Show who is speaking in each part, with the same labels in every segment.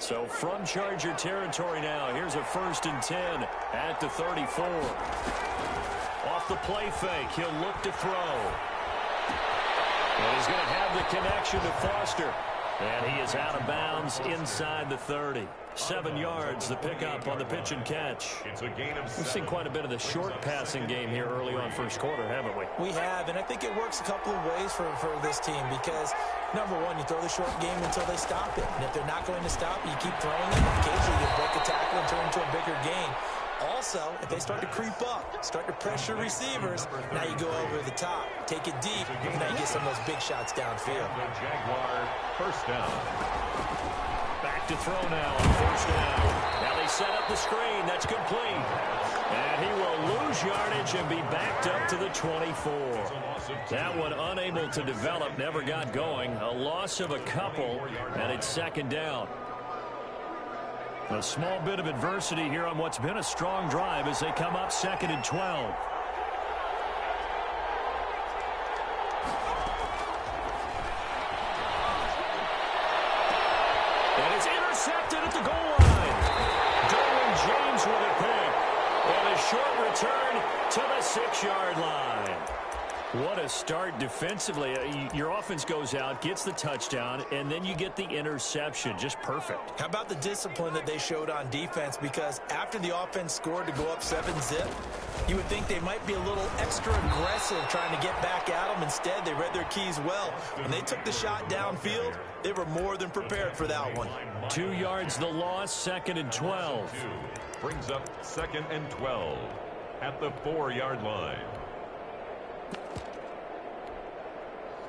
Speaker 1: So from Charger territory now, here's a 1st and 10 at the 34. Off the play fake, he'll look to throw. And he's going to have the connection to Foster. And he is out of bounds inside the 30. 7 yards, the pickup on the pitch and catch.
Speaker 2: It's a gain of 7.
Speaker 1: We've seen quite a bit of the short passing game here early on first quarter, haven't we?
Speaker 3: We have, and I think it works a couple of ways for this team because, number one, you throw the short game until they stop it. And if they're not going to stop it, you keep throwing it. Occasionally, you break a tackle and turn into a bigger gain. Also, if they start to creep up, start to pressure receivers, now you go over the top, take it deep, and now you get some of those big shots downfield.
Speaker 2: The Jaguar first down.
Speaker 1: Back to throw now on 1st down. Now they set up the screen. That's complete. And he will lose yardage and be backed up to the 24. That one unable to develop, never got going. A loss of a couple, and it's 2nd down. A small bit of adversity here on what's been a strong drive as they come up 2nd and 12. And it's intercepted at the goal line. Derwin James with a pick. And a short return to the 6-yard line. What a start defensively. Your offense goes out, gets the touchdown, and then you get the interception. Just perfect.
Speaker 3: How about the discipline that they showed on defense? Because after the offense scored to go up 7-zip, you would think they might be a little extra aggressive trying to get back at them. Instead, they read their keys well. When they took the shot downfield, they were more than prepared for that one.
Speaker 1: 2 yards the loss, 2nd and 12.
Speaker 2: Brings up 2nd and 12 at the 4-yard line.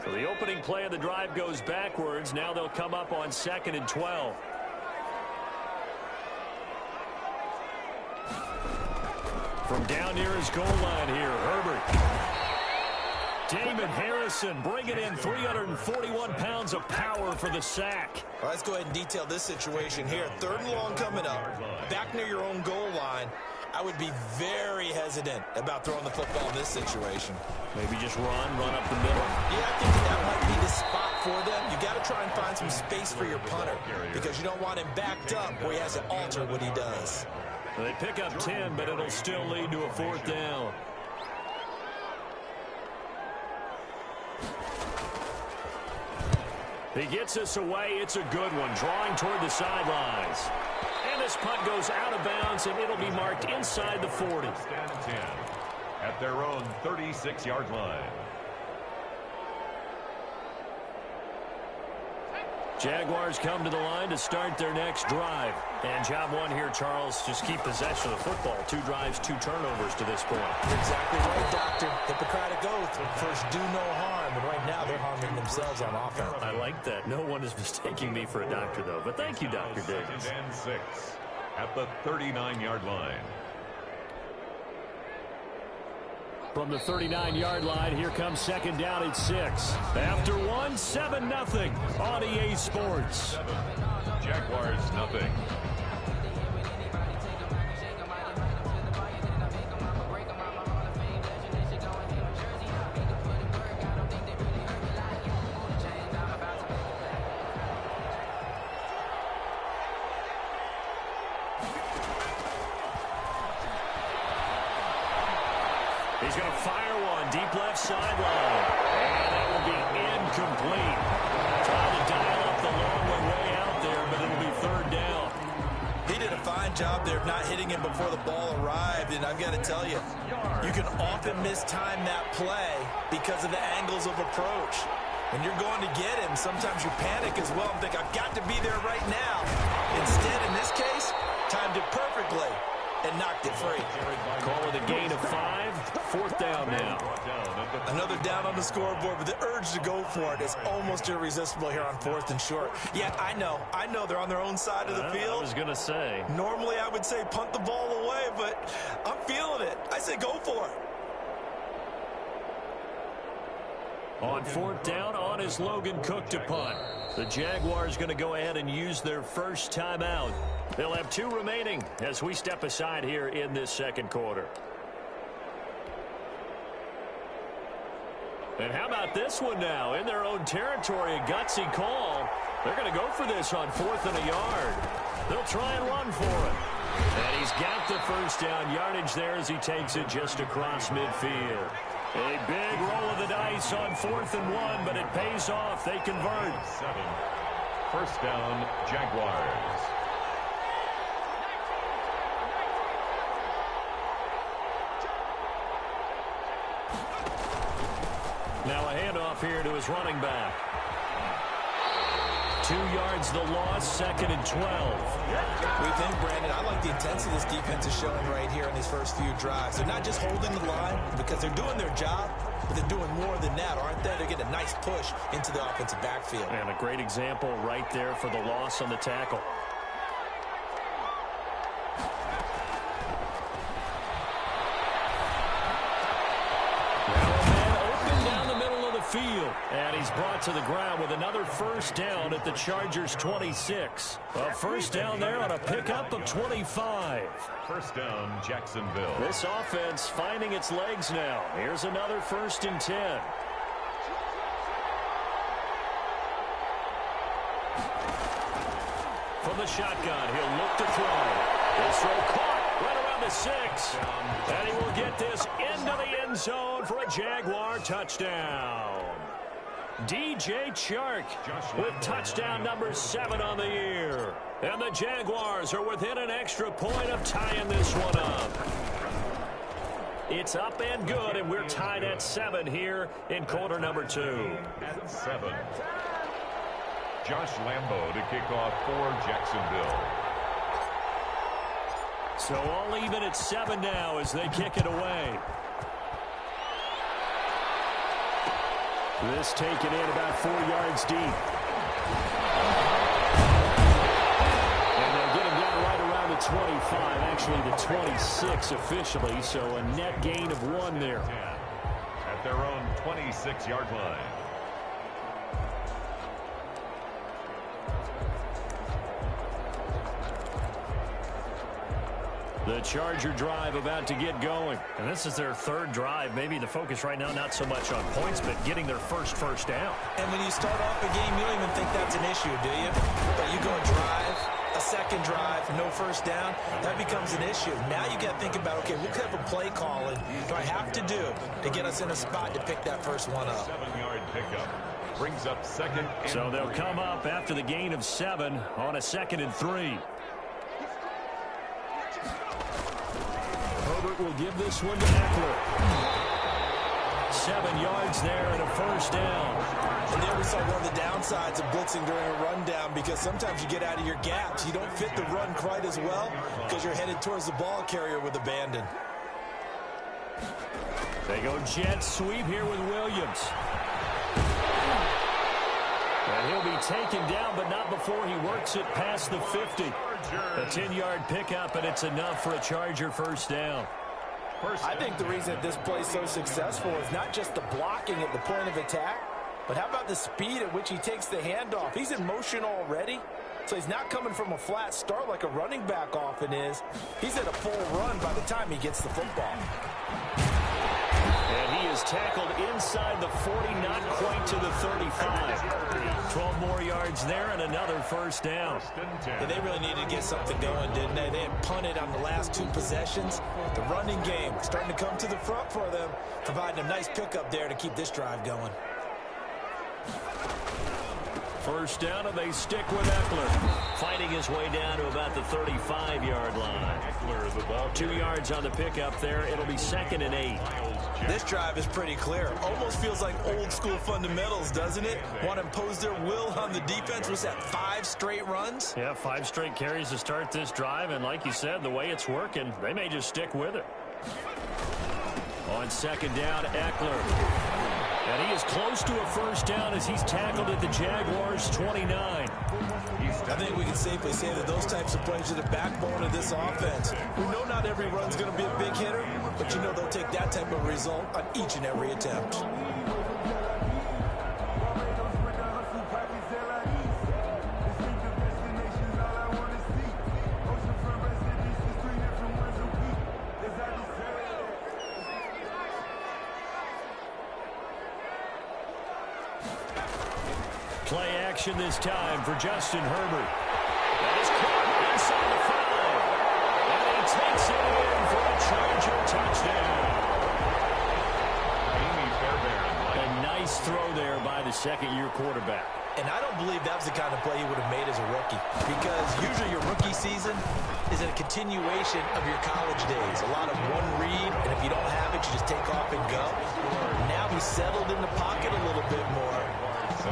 Speaker 1: So the opening play of the drive goes backwards. Now they'll come up on 2nd and 12. From down near his goal line here, Herbert. Damon Harrison bringing in 341 pounds of power for the sack.
Speaker 3: Well, let's go ahead and detail this situation here. 3rd and long coming up. Back near your own goal line. I would be very hesitant about throwing the football in this situation.
Speaker 1: Maybe just run up the middle.
Speaker 3: Yeah, I think that might be the spot for them. You got to try and find some space for your punter because you don't want him backed up where he has to alter what he does.
Speaker 1: Well, they pick up 10, but it'll still lead to a 4th down. He gets us away. It's a good one, drawing toward the sidelines. And this punt goes out of bounds, and it'll be marked inside the 40.
Speaker 2: Stand 10 at their own 36-yard line.
Speaker 1: Jaguars come to the line to start their next drive. And job one here, Charles, just keep possession of the football. 2 drives, 2 turnovers to this point.
Speaker 3: You're exactly right, Doctor. Hippocratic oath. First, do no harm. And right now, they're harming themselves on offense.
Speaker 1: I like that. No one is mistaking me for a doctor, though. But thank you, Dr. Davis.
Speaker 2: 2nd and 6 at the 39-yard line.
Speaker 1: From the 39-yard line, here comes 2nd down at 6. After 1, 7-0 on EA Sports.
Speaker 2: Jaguars, nothing.
Speaker 1: He's going to fire one deep left sideline. And that will be incomplete. Trying to dial up the long way out there, but it'll be 3rd down.
Speaker 3: He did a fine job there of not hitting him before the ball arrived. And I've got to tell you, you can often mistime that play because of the angles of approach. When you're going to get him, sometimes you panic as well and think, I've got to be there right now. Instead, in this case, timed it perfectly and knocked it free.
Speaker 1: Call it a gain of 5. 4th down now.
Speaker 3: Another down on the scoreboard, but the urge to go for it is almost irresistible here on 4th and short. Yeah, I know they're on their own side of the field.
Speaker 1: I was going to say.
Speaker 3: Normally I would say punt the ball away, but I'm feeling it. I say go for it.
Speaker 1: On 4th down, on is Logan Cook to punt. The Jaguars going to go ahead and use their first timeout. They'll have 2 remaining as we step aside here in this 2nd quarter. And how about this one now? In their own territory, a gutsy call. They're going to go for this on 4th and a yard. They'll try and run for it. And he's got the first down yardage there as he takes it just across midfield. A big roll of the dice on 4th and 1, but it pays off. They convert.
Speaker 2: 7. First down, Jaguars.
Speaker 1: Now a handoff here to his running back. 2 yards the loss, 2nd and 12.
Speaker 3: We think, Brandon, I like the intensity this defense is showing right here in these first few drives. They're not just holding the line because they're doing their job, but they're doing more than that, aren't they? They're getting a nice push into the offensive backfield.
Speaker 1: And a great example right there for the loss on the tackle. Field, and he's brought to the ground with another first down at the Chargers' 26. A first down there on a pickup of 25.
Speaker 2: First down, Jacksonville.
Speaker 1: This offense finding its legs now. Here's another 1st and 10. From the shotgun, he'll look to throw. His throw caught right around the 6. And he will get this into the end zone for a Jaguar touchdown. DJ Chark with touchdown number 7 on the year. And the Jaguars are within an extra point of tying this one up. It's up and good, and we're tied at 7 here in quarter number 2.
Speaker 2: At 7. Josh Lambo to kick off for Jacksonville.
Speaker 1: So all even at 7 now as they kick it away. This taken in about 4 yards deep. And they'll get him down right around the 25, actually the 26 officially, so a net gain of 1 there.
Speaker 2: At their own 26-yard line.
Speaker 1: The Charger drive about to get going. And this is their 3rd drive. Maybe the focus right now not so much on points, but getting their first down.
Speaker 3: And when you start off a game, you don't even think that's an issue, do you? But you go a drive, a 2nd drive, no first down, that becomes an issue. Now you got to think about, okay, what type of play calling do I have to do to get us in a spot to pick that first one up?
Speaker 2: 7-yard pickup. Brings up 2nd and
Speaker 1: So they'll come up after the gain of 7 on a 2nd and 3. Herbert will give this one to Eckler. 7 yards there and a first down.
Speaker 3: And there we saw one of the downsides of blitzing during a rundown, because sometimes you get out of your gaps. You don't fit the run quite as well because you're headed towards the ball carrier with abandon.
Speaker 1: They go jet sweep here with Williams. And he'll be taken down, but not before he works it past the 50. A 10-yard pickup, and it's enough for a Charger first down.
Speaker 3: I think the reason that this play is so successful is not just the blocking at the point of attack, but how about the speed at which he takes the handoff? He's in motion already, so he's not coming from a flat start like a running back often is. He's at a full run by the time he gets the football.
Speaker 1: And he is tackled inside the 40, not quite to the 35. 12 more yards there and another first down.
Speaker 3: Yeah, they really needed to get something going, didn't they? They had punted on the last 2 possessions. The running game starting to come to the front for them, providing a nice pickup there to keep this drive going.
Speaker 1: First down, and they stick with Eckler. Fighting his way down to about the 35-yard line.
Speaker 2: Eckler, the ball
Speaker 1: 2 yards on the pickup there. It'll be 2nd and 8.
Speaker 3: This drive is pretty clear. Almost feels like old school fundamentals, doesn't it? Want to impose their will on the defense. Was that 5 straight runs?
Speaker 1: Yeah, 5 straight carries to start this drive, and like you said, the way it's working, they may just stick with it. On 2nd down, Eckler. And he is close to a first down as he's tackled at the Jaguars' 29.
Speaker 3: I think we can safely say that those types of plays are the backbone of this offense. We know not every run's going to be a big hitter, but you know they'll take that type of result on each and every attempt.
Speaker 1: action this time for Justin Herbert. That is caught inside the 5. And he takes it in for a Charger touchdown. A nice throw there by the second-year quarterback.
Speaker 3: And I don't believe that was the kind of play he would have made as a rookie, because usually your rookie season is a continuation of your college days. A lot of one read, and if you don't have it, you just take off and go. Now he's settled in the pocket a little bit more,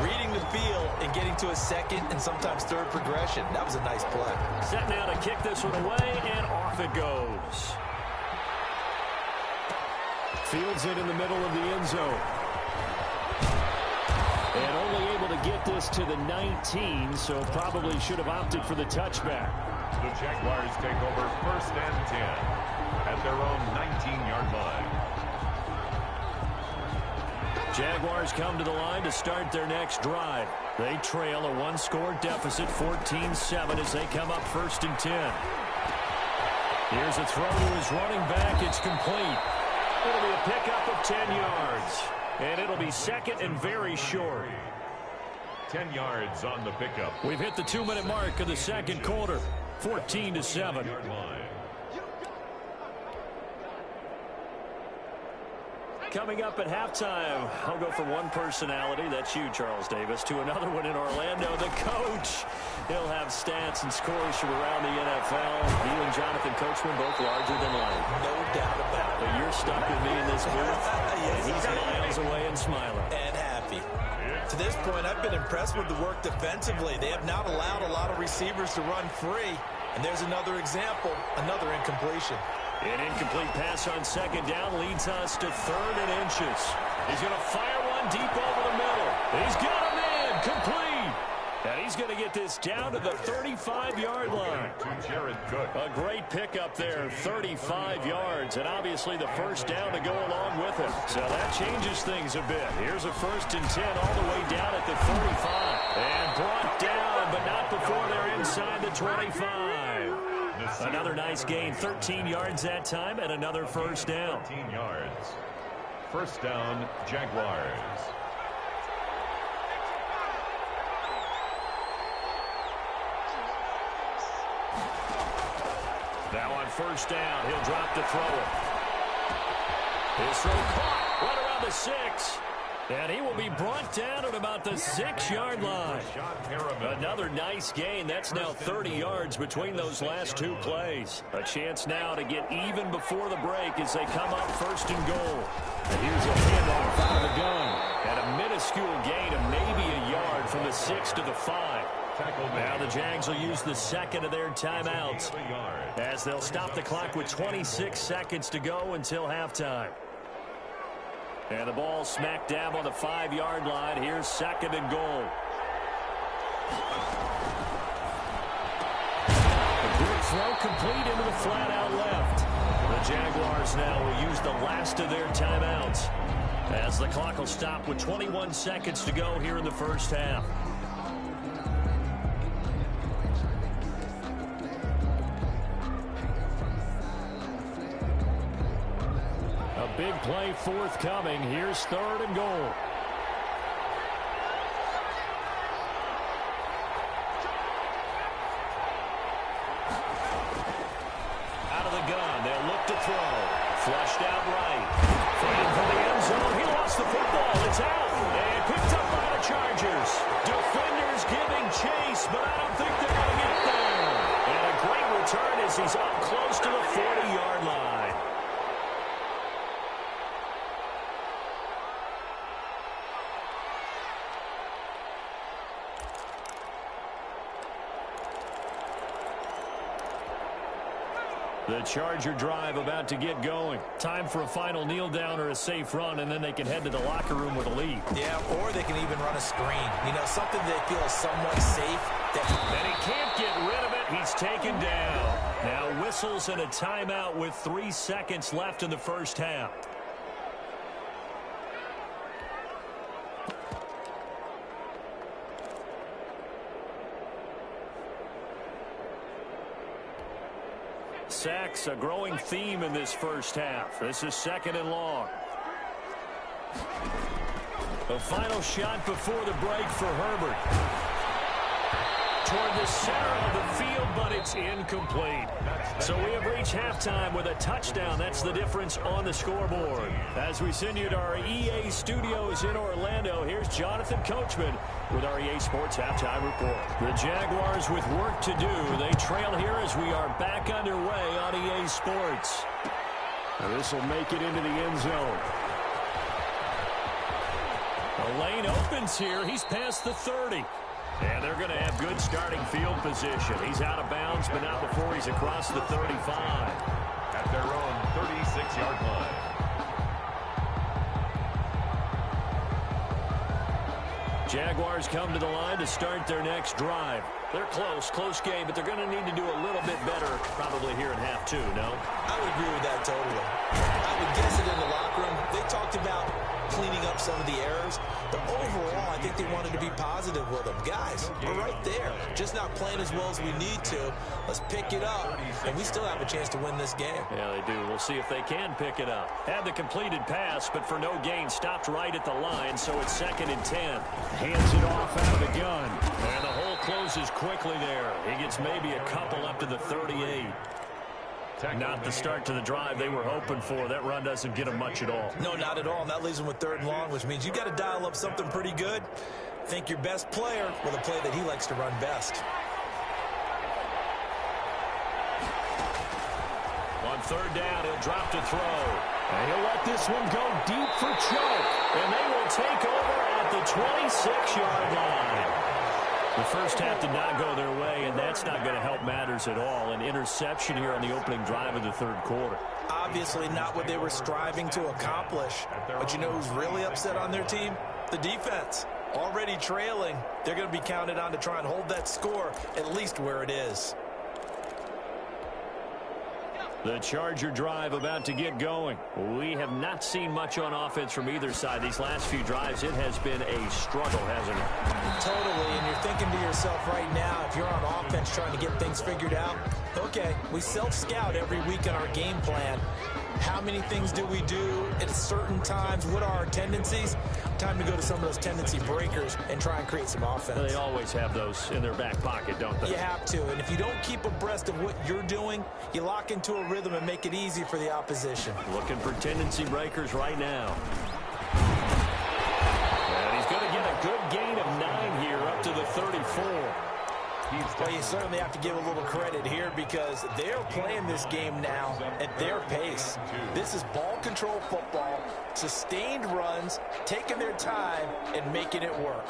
Speaker 3: reading the field and getting to a second and sometimes third progression. That was a nice play.
Speaker 1: Set now to kick this one away, and off it goes. Fields it in the middle of the end zone. And only able to get this to the 19, so probably should have opted for the touchback.
Speaker 2: The Jaguars take over 1st and 10 at their own 19-yard line.
Speaker 1: Jaguars come to the line to start their next drive. They trail a one-score deficit, 14-7, as they come up 1st and 10. Here's a throw to his running back. It's complete. It'll be a pickup of 10 yards. And it'll be second and very short.
Speaker 2: 10 yards on the pickup.
Speaker 1: We've hit the 2-minute mark of the second quarter. 14-7. Coming up at halftime, I'll go from one personality, that's you, Charles Davis, to another one in Orlando, the coach. He'll have stats and scores from around the NFL. You and Jonathan Coachman both larger than life.
Speaker 3: No doubt about it.
Speaker 1: But you're stuck with me in this booth. Yes, he's miles away and smiling.
Speaker 3: And happy. To this point, I've been impressed with the work defensively. They have not allowed a lot of receivers to run free. And there's another example, another incompletion.
Speaker 1: An incomplete pass on second down leads us to 3rd and inches. He's going to fire one deep over the middle. He's got him in, complete. And he's going to get this down to the 35-yard line. A great pickup there, 35 yards, and obviously the first down to go along with it. So that changes things a bit. Here's a 1st and 10 all the way down at the 35. And brought down, but not before they're inside the 25. Another nice gain, 13 yards that time, and another first down.
Speaker 2: 13 yards. First down, Jaguars.
Speaker 1: Now on first down, he'll drop to throw it. His throw caught right around the 6. And he will be brought down at about the 6-yard line. Another nice gain. That's now 30 yards between those last two plays. A chance now to get even before the break as they come up 1st and goal. And here's a handoff out of the gun. And a minuscule gain of maybe a yard from the 6 to the 5. Now the Jags will use the second of their timeouts as they'll stop the clock with 26 seconds to go until halftime. And the ball smack dab on the 5-yard line. Here's 2nd and goal. A quick throw complete into the flat out left. The Jaguars now will use the last of their timeouts as the clock will stop with 21 seconds to go here in the first half. Big play forthcoming. Here's 3rd and goal. Out of the gun. They'll look to throw. Flushed out right. Fighting for the end zone. He lost the football. It's out. And picked up by the Chargers. Defenders giving chase, but I don't think they're going to get there. And a great return as he's up close to the 40-yard line. The Charger drive about to get going. Time for a final kneel down or a safe run, and then they can head to the locker room with a lead.
Speaker 3: Yeah, or they can even run a screen. You know, something they feel is somewhat safe.
Speaker 1: And he can't get rid of it. He's taken down. Now whistles and a timeout with 3 seconds left in the first half. Sacks, a growing theme in this first half. This is 2nd and long. A final shot before the break for Herbert. toward the center of the field, but it's incomplete. So we have reached halftime with a touchdown. That's the difference on the scoreboard. As we send you to our EA studios in Orlando, here's Jonathan Coachman with our EA Sports Halftime Report. The Jaguars with work to do. They trail here as we are back underway on EA Sports. And this will make it into the end zone. The lane opens here. He's past the 30. And they're going to have good starting field position. He's out of bounds, but not before he's across the 35.
Speaker 2: At their own 36-yard line.
Speaker 1: Jaguars come to the line to start their next drive. They're close game, but they're going to need to do a little bit better probably here in half two, no?
Speaker 3: I would agree with that totally. I would guess it in the locker room. They talked about cleaning up some of the errors, but overall, I think they wanted to be positive with them. Guys, we're right there. Just not playing as well as we need to. Let's pick it up, and we still have a chance to win this game.
Speaker 1: Yeah, they do. We'll see if they can pick it up. Had the completed pass, but for no gain, stopped right at the line, so it's 2nd and 10. Hands it off out of the gun, and the hole closes quickly there. He gets maybe a couple up to the 38. Not the start to the drive they were hoping for. That run doesn't get them much at all.
Speaker 3: No, not at all. And that leaves them with 3rd and long, which means you got to dial up something pretty good. Think your best player with a play that he likes to run best.
Speaker 1: On 3rd down, he'll drop to throw. And he'll let this one go deep for choke. And they will take over at the 26-yard line. The first half did not go their way, and that's not going to help matters at all. An interception here on the opening drive of the 3rd quarter.
Speaker 3: Obviously not what they were striving to accomplish. But you know who's really upset on their team? The defense. Already trailing. They're going to be counted on to try and hold that score at least where it is.
Speaker 1: The Charger drive about to get going. We have not seen much on offense from either side. These last few drives, it has been a struggle, hasn't it?
Speaker 3: Totally, and you're thinking to yourself right now, if you're on offense trying to get things figured out, okay, we self-scout every week on our game plan. How many things do we do at certain times? What are our tendencies? Time to go to some of those tendency breakers and try and create some offense.
Speaker 1: They always have those in their back pocket, don't they?
Speaker 3: You have to, and if you don't keep abreast of what you're doing, you lock into a rhythm and make it easy for the opposition.
Speaker 1: Looking for tendency breakers right now. And he's going to get a good gain of 9 here up to the 34.
Speaker 3: Well, you certainly have to give a little credit here because they're playing this game now at their pace. This is ball control football, sustained runs, taking their time, and making it work.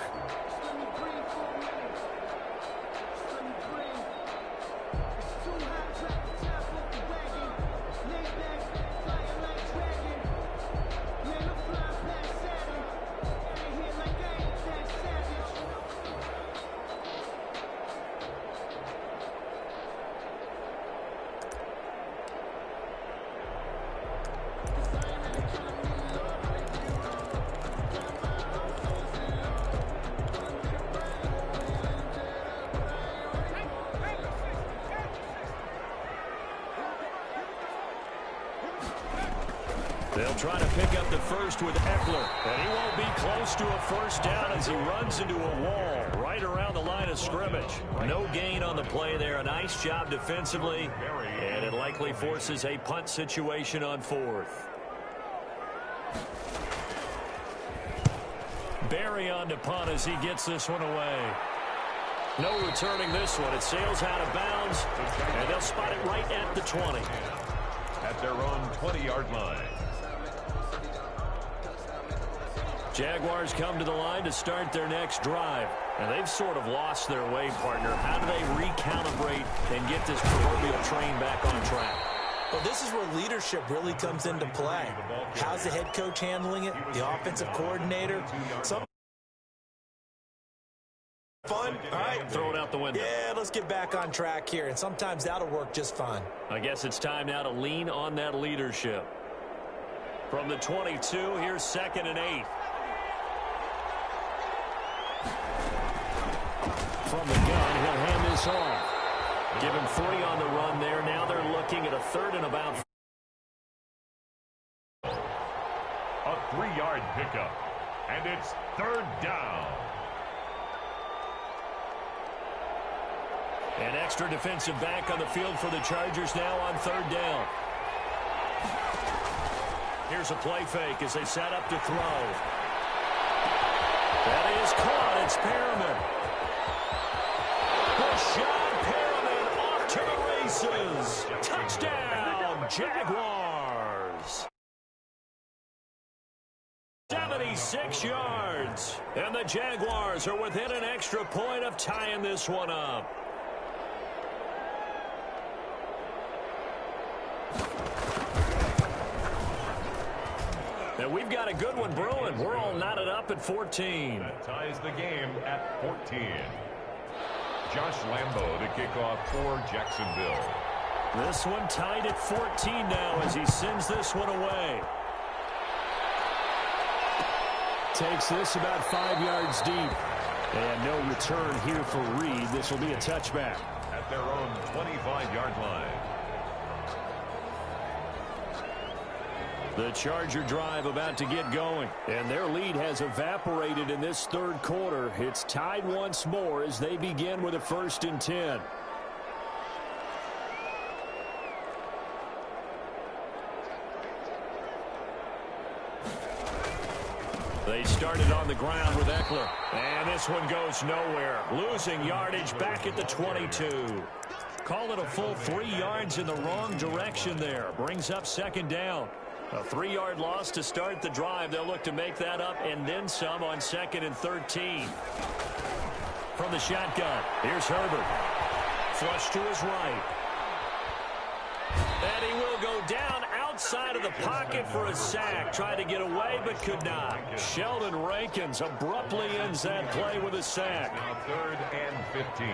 Speaker 1: They'll try to pick up the first with Eckler, and he won't be close to a first down as he runs into a wall right around the line of scrimmage. No gain on the play there. A nice job defensively, and it likely forces a punt situation on 4th. Barry on to punt as he gets this one away. No returning this one. It sails out of bounds, and they'll spot it right at the 20.
Speaker 2: At their own 20-yard line.
Speaker 1: Jaguars come to the line to start their next drive. And they've sort of lost their way, partner. How do they recalibrate and get this proverbial train back on track?
Speaker 3: Well, this is where leadership really comes into play. How's the head coach handling it? The offensive coordinator? Some fun? All right.
Speaker 1: Throw it out the window.
Speaker 3: Yeah, let's get back on track here. And sometimes that'll work just fine.
Speaker 1: I guess it's time now to lean on that leadership. From the 22, here's 2nd and 8. From the gun, he'll hand this off. Give him 3 on the run there. Now they're looking at a 3rd and about.
Speaker 2: A 3-yard pickup. And it's 3rd down.
Speaker 1: An extra defensive back on the field for the Chargers now on third down. Here's a play fake as they set up to throw. That is caught. It's Perriman. Rashad Perriman off to the races. Touchdown, Jaguars. 76 yards. And the Jaguars are within an extra point of tying this one up. And we've got a good one brewing. We're all knotted up at 14.
Speaker 2: That ties the game at 14. Josh Lambo to kick off for Jacksonville.
Speaker 1: This one tied at 14 now as he sends this one away. Takes this about 5 yards deep. And no return here for Reed. This will be a touchback.
Speaker 2: At their own 25-yard line.
Speaker 1: The Charger drive about to get going. And their lead has evaporated in this third quarter. It's tied once more as they begin with a 1st and 10. They started on the ground with Eckler. And this one goes nowhere. Losing yardage back at the 22. Call it a full 3 yards in the wrong direction there. Brings up 2nd down. A 3-yard loss to start the drive. They'll look to make that up and then some on 2nd and 13. From the shotgun, here's Herbert. Flush to his right. And he will go down outside of the pocket for a sack. Tried to get away but could not. Sheldon Rankins abruptly ends that play with a sack.
Speaker 2: Now 3rd and 15.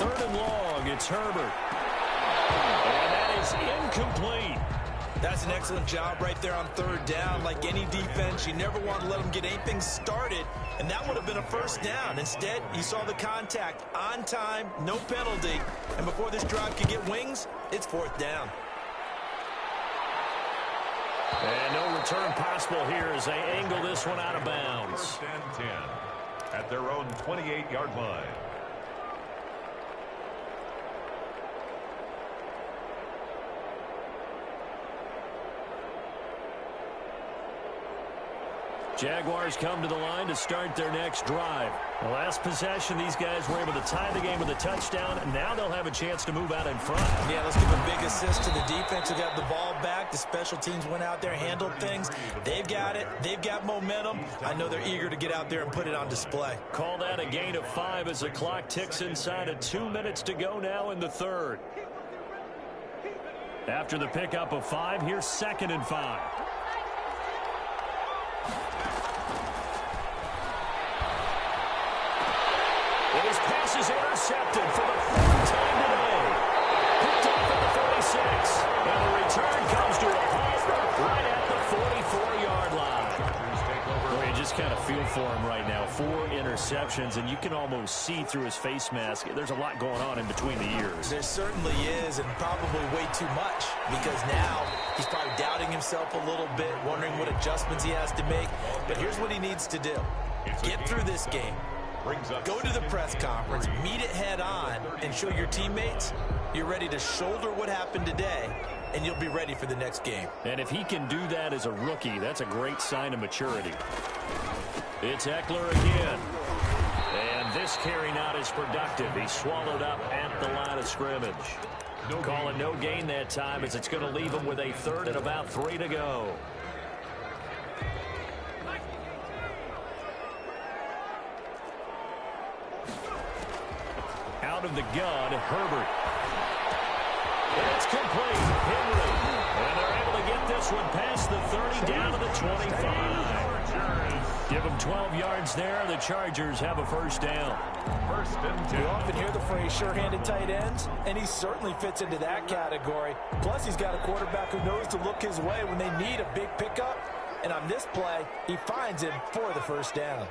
Speaker 1: Third and long, it's Herbert. And that is incomplete.
Speaker 3: That's an excellent job right there on 3rd down. Like any defense, you never want to let them get anything started, and that would have been a 1st down. Instead, you saw the contact on time, no penalty, and before this drive could get wings, it's 4th down.
Speaker 1: And no return possible here as they angle this one out of bounds.
Speaker 2: 1st and 10 at their own 28-yard line.
Speaker 1: Jaguars come to the line to start their next drive. The last possession, these guys were able to tie the game with a touchdown, and now they'll have a chance to move out in front.
Speaker 3: Yeah, let's give a big assist to the defense who got the ball back. The special teams went out there, handled things. They've got it. They've got momentum. I know they're eager to get out there and put it on display.
Speaker 1: Call that a gain of 5 as the clock ticks inside of 2 minutes to go now in the third. After the pickup of 5, here's 2nd and 5. His pass is intercepted for the 4th time today. Picked up at the 46. And the return comes to a halt right at the 44-yard line. Well, you just kind of feel for him right now. 4 interceptions, and you can almost see through his face mask. There's a lot going on in between the ears.
Speaker 3: There certainly is, and probably way too much, because now he's probably doubting himself a little bit, wondering what adjustments he has to make. But here's what he needs to do. Get through this game. Go to the press conference, meet it head on, and show your teammates you're ready to shoulder what happened today, and you'll be ready for the next game.
Speaker 1: And if he can do that as a rookie, that's a great sign of maturity. It's Eckler again. And this carry not as productive. He's swallowed up at the line of scrimmage. Calling no gain that time as it's going to leave him with a 3rd and about 3 to go. Out of the gun, Herbert. And it's complete. Henry. And they're able to get this one past the 30 down to the 25. Give them 12 yards there. The Chargers have a 1st down.
Speaker 2: 1st and 10.
Speaker 3: You often hear the phrase sure-handed tight ends, and he certainly fits into that category. Plus, he's got a quarterback who knows to look his way when they need a big pickup. And on this play, he finds him for the 1st down.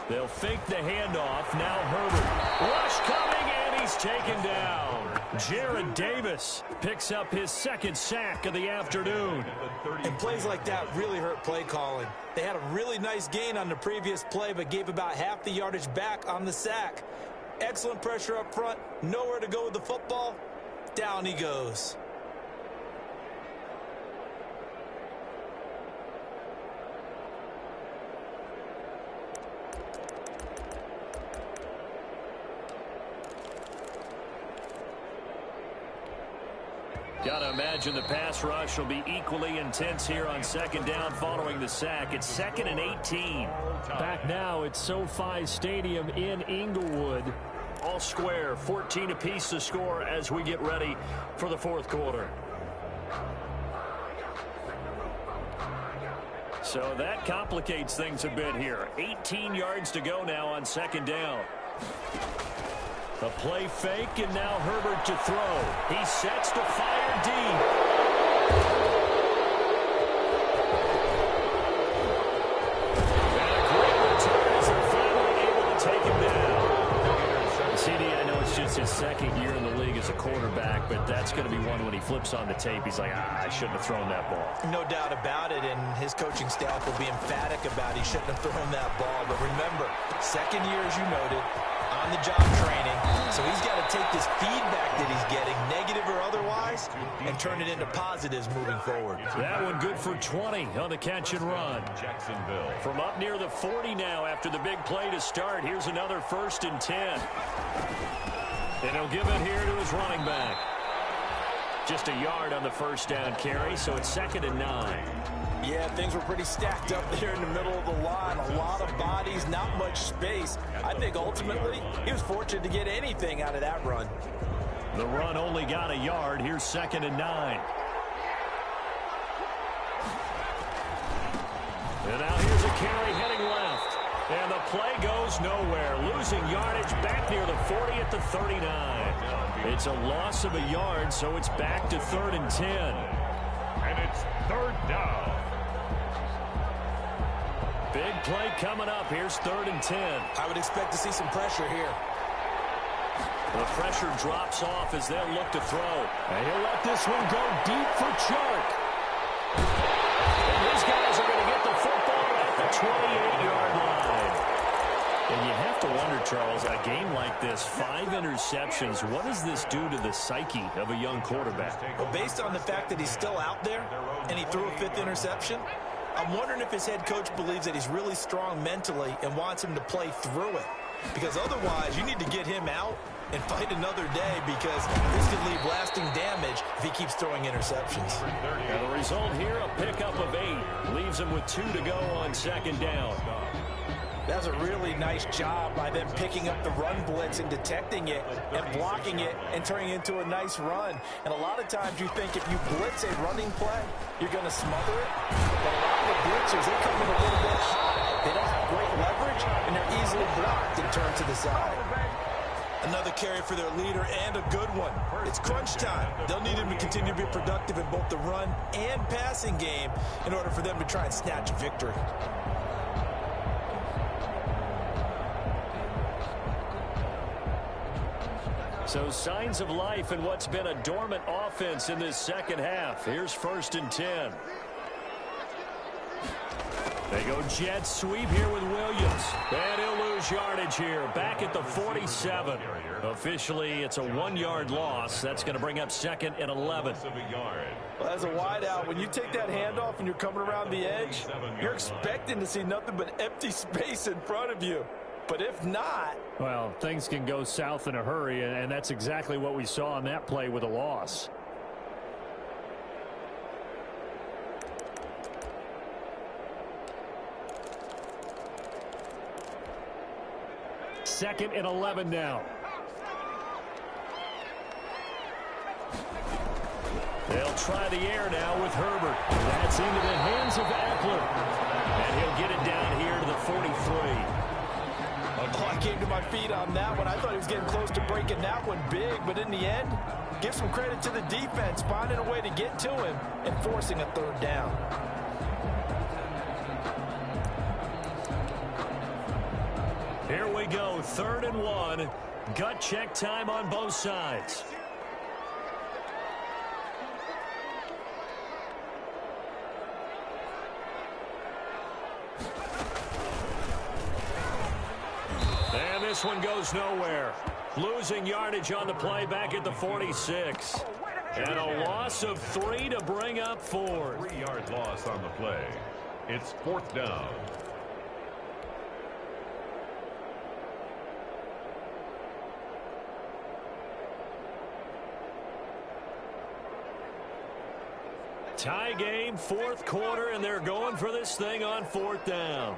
Speaker 1: They'll fake the handoff. Now Herbert. Rush coming, and he's taken down. Jared Davis picks up his second sack of the afternoon.
Speaker 3: And plays like that really hurt play calling. They had a really nice gain on the previous play, but gave about half the yardage back on the sack. Excellent pressure up front. Nowhere to go with the football. Down he goes.
Speaker 1: Gotta imagine the pass rush will be equally intense here on second down following the sack. It's 2nd and 18. Back now at SoFi Stadium in Inglewood. All square, 14 apiece to score as we get ready for the fourth quarter. So that complicates things a bit here. 18 yards to go now on second down. The play fake, and now Herbert to throw. He sets to fire deep. And a great return as they're finally able to take him down. CD, I know it's just his second year in the league as a quarterback, but that's going to be one when he flips on the tape. He's like, I shouldn't have thrown that ball.
Speaker 3: No doubt about it, and his coaching staff will be emphatic about he shouldn't have thrown that ball. But remember, second year, as you noted, on-the-job training, so he's got to take this feedback that he's getting, negative or otherwise, and turn it into positives moving forward.
Speaker 1: That one good for 20 on the catch and run.
Speaker 2: Jacksonville.
Speaker 1: From up near the 40 now after the big play to start, here's another 1st and 10. And he'll give it here to his running back. Just a yard on the first down carry, so it's 2nd and 9.
Speaker 3: Yeah, things were pretty stacked up there in the middle of the line. A lot of bodies, not much space. I think ultimately he was fortunate to get anything out of that run.
Speaker 1: The run only got a yard. Here's 2nd and 9. And now here's a carry heading left. And the play goes nowhere. Losing yardage back near the 40 at the 39. It's a loss of a yard, so it's back to 3rd and 10.
Speaker 2: And it's 3rd down.
Speaker 1: Big play coming up. Here's 3rd and 10.
Speaker 3: I would expect to see some pressure here.
Speaker 1: The pressure drops off as they'll look to throw. And he'll let this one go deep for Chark. And these guys are going to get the football at the 28-yard line. And you have to wonder, Charles, a game like this, 5 interceptions, what does this do to the psyche of a young quarterback?
Speaker 3: Well, based on the fact that he's still out there and he threw a 5th interception, I'm wondering if his head coach believes that he's really strong mentally and wants him to play through it. Because otherwise, you need to get him out and fight another day, because this could leave lasting damage if he keeps throwing interceptions.
Speaker 1: And the result here, a pickup of 8. Leaves him with 2 to go on second down.
Speaker 3: That's a really nice job by them picking up the run blitz and detecting it and blocking it and turning it into a nice run. And a lot of times you think if you blitz a running play, you're going to smother it. But a lot of the blitzers, they come in a little bit high. They don't have great leverage, and they're easily blocked and turned to the side. Another carry for their leader, and a good one. It's crunch time. They'll need him to continue to be productive in both the run and passing game in order for them to try and snatch a victory.
Speaker 1: So signs of life in what's been a dormant offense in this second half. Here's 1st and 10. They go jet sweep here with Williams. And he'll lose yardage here. Back at the 47. Officially, it's a 1-yard loss. That's going to bring up 2nd and 11.
Speaker 3: Well, as a wideout, when you take that handoff and you're coming around the edge, you're expecting to see nothing but empty space in front of you. But if not...
Speaker 1: Well, things can go south in a hurry, and that's exactly what we saw on that play with a loss. Second and 11 now. They'll try the air now with Herbert. That's into the hands of Eckler. And he'll get it down here to the 43.
Speaker 3: Oh, I came to my feet on that one. I thought he was getting close to breaking that one big, but in the end, give some credit to the defense, finding a way to get to him and forcing a 3rd down.
Speaker 1: Here we go, 3rd and 1. Gut check time on both sides. And this one goes nowhere. Losing yardage on the play back at the 46. And a loss of 3 to bring up 4.
Speaker 2: 3-yard loss on the play. It's 4th down.
Speaker 1: Tie game, 4th quarter, and they're going for this thing on 4th down.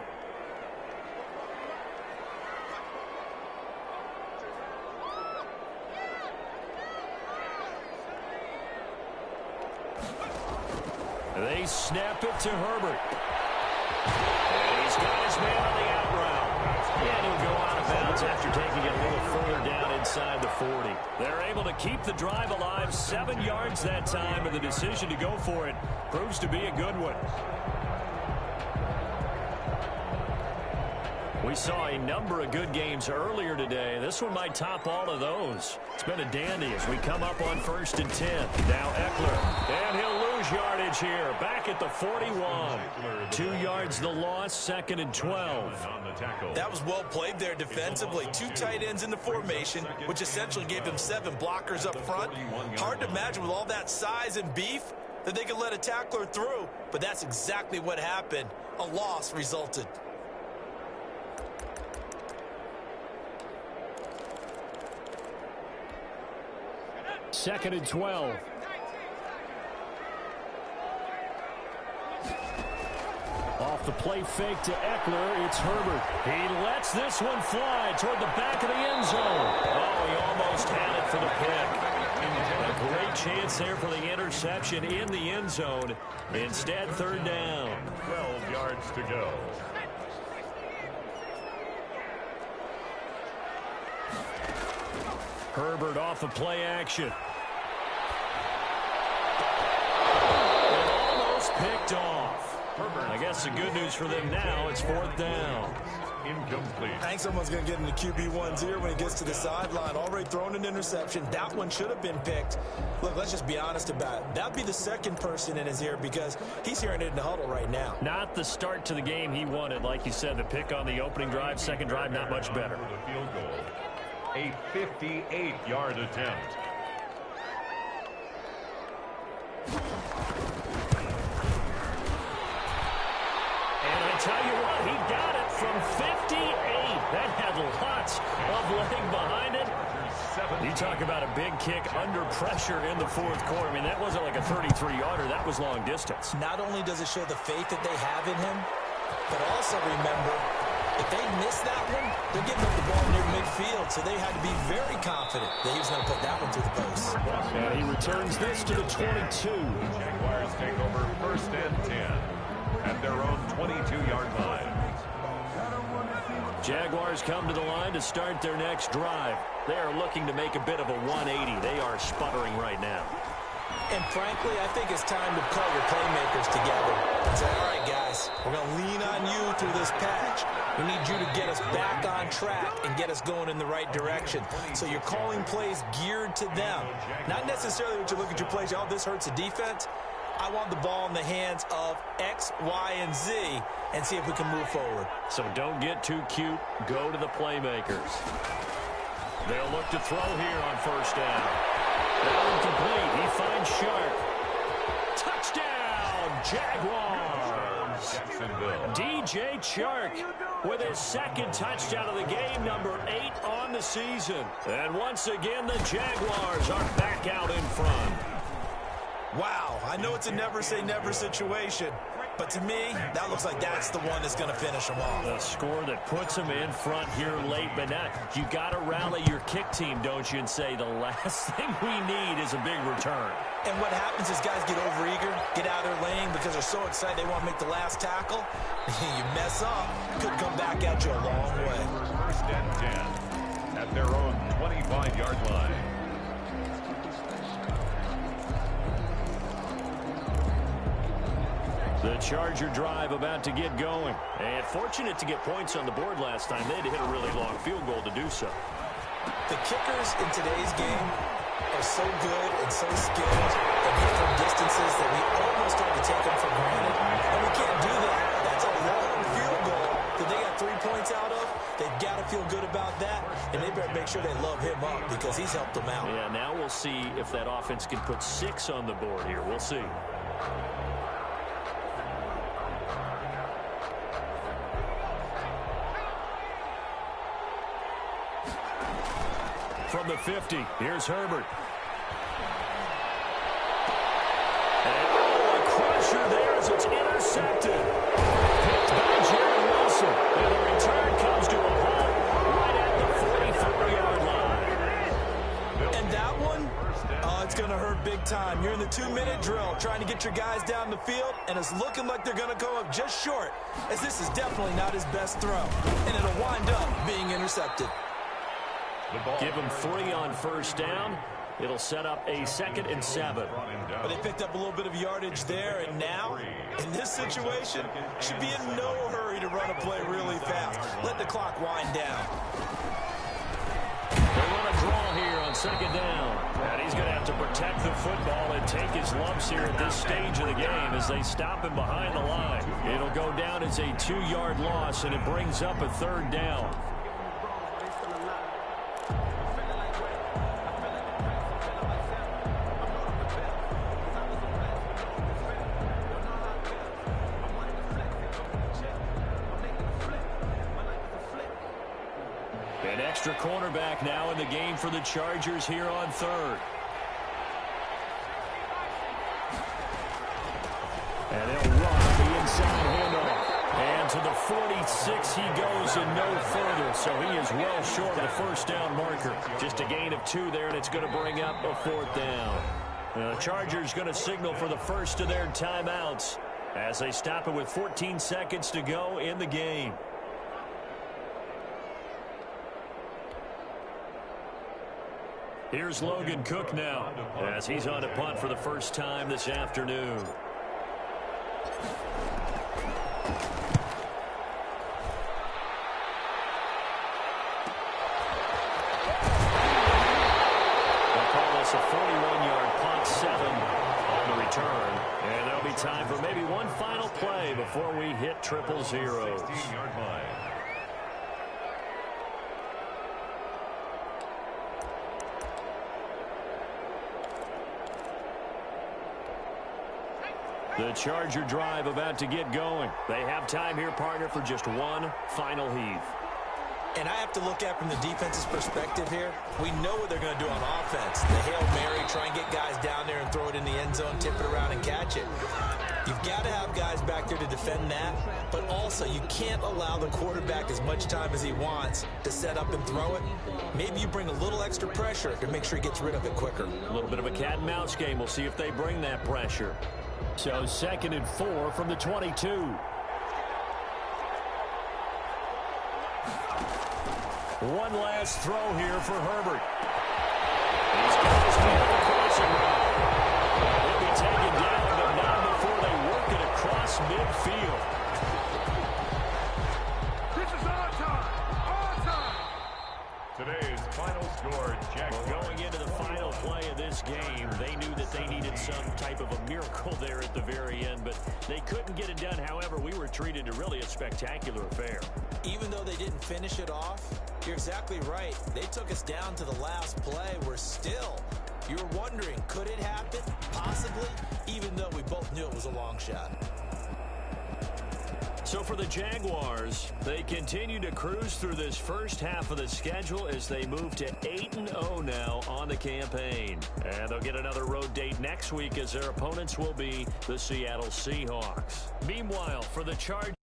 Speaker 1: They snap it to Herbert. And he's got his man on the out route. And he'll go out of bounds after taking it a little further down inside the 40. They're able to keep the drive alive, 7 yards that time, and the decision to go for it proves to be a good one. We saw a number of good games earlier today. This one might top all of those. It's been a dandy as we come up on 1st and 10. Now Eckler. And he'll lose yardage here. Back at the 41. 2 yards the loss, 2nd and 12.
Speaker 3: That was well played there defensively. 2 tight ends in the formation, which essentially gave them 7 blockers up front. Hard to imagine with all that size and beef that they could let a tackler through. But that's exactly what happened. A loss resulted.
Speaker 1: Second and 12. Off the play fake to Eckler, it's Herbert. He lets this one fly toward the back of the end zone. Oh, he almost had it for the pick. A great chance there for the interception in the end zone. Instead, 3rd down.
Speaker 2: 12 yards to go.
Speaker 1: Herbert off of play action. Almost picked off. I guess the good news for them now, it's 4th down.
Speaker 2: Incomplete.
Speaker 3: I think someone's going to get into QB1's ear when he gets to the sideline. Already thrown an interception. That one should have been picked. Look, let's just be honest about it. That'd be the second person in his ear because he's hearing it in the huddle right now.
Speaker 1: Not the start to the game he wanted. Like you said, the pick on the opening drive, second drive, not much better.
Speaker 2: The field goal. A 58-yard attempt.
Speaker 1: And I tell you what, he got it from 58. That had lots of leg behind it. You talk about a big kick under pressure in the 4th quarter. I mean, that wasn't like a 33-yarder. That was long distance.
Speaker 3: Not only does it show the faith that they have in him, but also remember, if they miss that one, they're getting up the ball near midfield, so they had to be very confident that he was going to put that one through the post.
Speaker 1: And he returns this to the 22.
Speaker 2: Jaguars take over 1st and 10 at their own 22-yard line.
Speaker 1: Jaguars come to the line to start their next drive. They are looking to make a bit of a 180. They are sputtering right now.
Speaker 3: And frankly, I think it's time to call your playmakers together and say, all right, guys, we're going to lean on you through this patch. We need you to get us back on track and get us going in the right direction. So you're calling plays geared to them. Not necessarily what you look at your plays, oh, this hurts the defense. I want the ball in the hands of X, Y, and Z and see if we can move forward.
Speaker 1: So don't get too cute. Go to the playmakers. They'll look to throw here on 1st down. Now incomplete. He finds Sharp. Touchdown, Jaguars. DJ Chark with his 2nd touchdown of the game, number 8 on the season. And once again, the Jaguars are back out in front.
Speaker 3: Wow, I know it's a never-say-never situation, but to me, that looks like that's the one that's going to finish them off.
Speaker 1: A score that puts them in front here late, but now you got to rally your kick team, don't you, and say the last thing we need is a big return.
Speaker 3: And what happens is guys get overeager, get out of their lane because they're so excited they want to make the last tackle. You mess up, could come back at you a long way.
Speaker 2: 1st and 10 at their own 25-yard line.
Speaker 1: The Charger drive about to get going. And fortunate to get points on the board last time. They had to hit a really long field goal to do so.
Speaker 3: The kickers in today's game are so good and so skilled and hit from distances that we almost start to take them for granted. And we can't do that. That's a long field goal that they got 3 points out of. They've got to feel good about that, and they better make sure they love him up because he's helped them out.
Speaker 1: Yeah, now we'll see if that offense can put 6 on the board here. We'll see. From the 50, here's Herbert. And a crusher there as it's intercepted. Picked by Jerry Wilson. And the return comes to a halt right at the 44-yard line.
Speaker 3: And that one, it's going to hurt big time. You're in the 2-minute drill trying to get your guys down the field, and it's looking like they're going to come up just short, as this is definitely not his best throw. And it'll wind up being intercepted.
Speaker 1: Give him 3 on first down. It'll set up a 2nd and 7.
Speaker 3: But they picked up a little bit of yardage there, and now, in this situation, should be in no hurry to run a play really fast. Let the clock wind down.
Speaker 1: They run a draw here on 2nd down. And he's going to have to protect the football and take his lumps here at this stage of the game as they stop him behind the line. It'll go down as a 2-yard loss, and it brings up a 3rd down. An extra cornerback now in the game for the Chargers here on 3rd. And they'll run the inside handoff. And to the 46 he goes and no further. So he is well short of the first down marker. Just a gain of 2 there, and it's going to bring up a 4th down. The Chargers going to signal for the first of their timeouts as they stop it with 14 seconds to go in the game. Here's Logan Cook now as he's on a punt for the first time this afternoon. They'll call this a 41-yard punt, 7 on the return. And there'll be time for maybe one final play before we hit 000.
Speaker 2: 16-yard line.
Speaker 1: The Charger drive about to get going. They have time here, partner, for just one final heave.
Speaker 3: And I have to look at from the defense's perspective here. We know what they're going to do on offense. The Hail Mary, try and get guys down there and throw it in the end zone, tip it around and catch it. You've got to have guys back there to defend that, but also you can't allow the quarterback as much time as he wants to set up and throw it. Maybe you bring a little extra pressure to make sure he gets rid of it quicker.
Speaker 1: A little bit of a cat and mouse game. We'll see if they bring that pressure. So 2nd and 4 from the 22. One last throw here for Herbert. He's got his man across the route. He'll be taken down, but not before they work it across midfield.
Speaker 4: This is our time. Our time.
Speaker 2: Today's final score, Jack.
Speaker 1: Well, going into the final play of this game, they knew that they needed some type of a miracle there at the very end, but they couldn't get it done. However, we were treated to really a spectacular affair.
Speaker 3: Even though they didn't finish it off, you're exactly right. They took us down to the last play. We're still, you're wondering, could it happen? Possibly, even though we both knew it was a long shot.
Speaker 1: So for the Jaguars, they continue to cruise through this first half of the schedule as they move to 8-0 now on the campaign. And they'll get another road date next week as their opponents will be the Seattle Seahawks. Meanwhile, for the Chargers,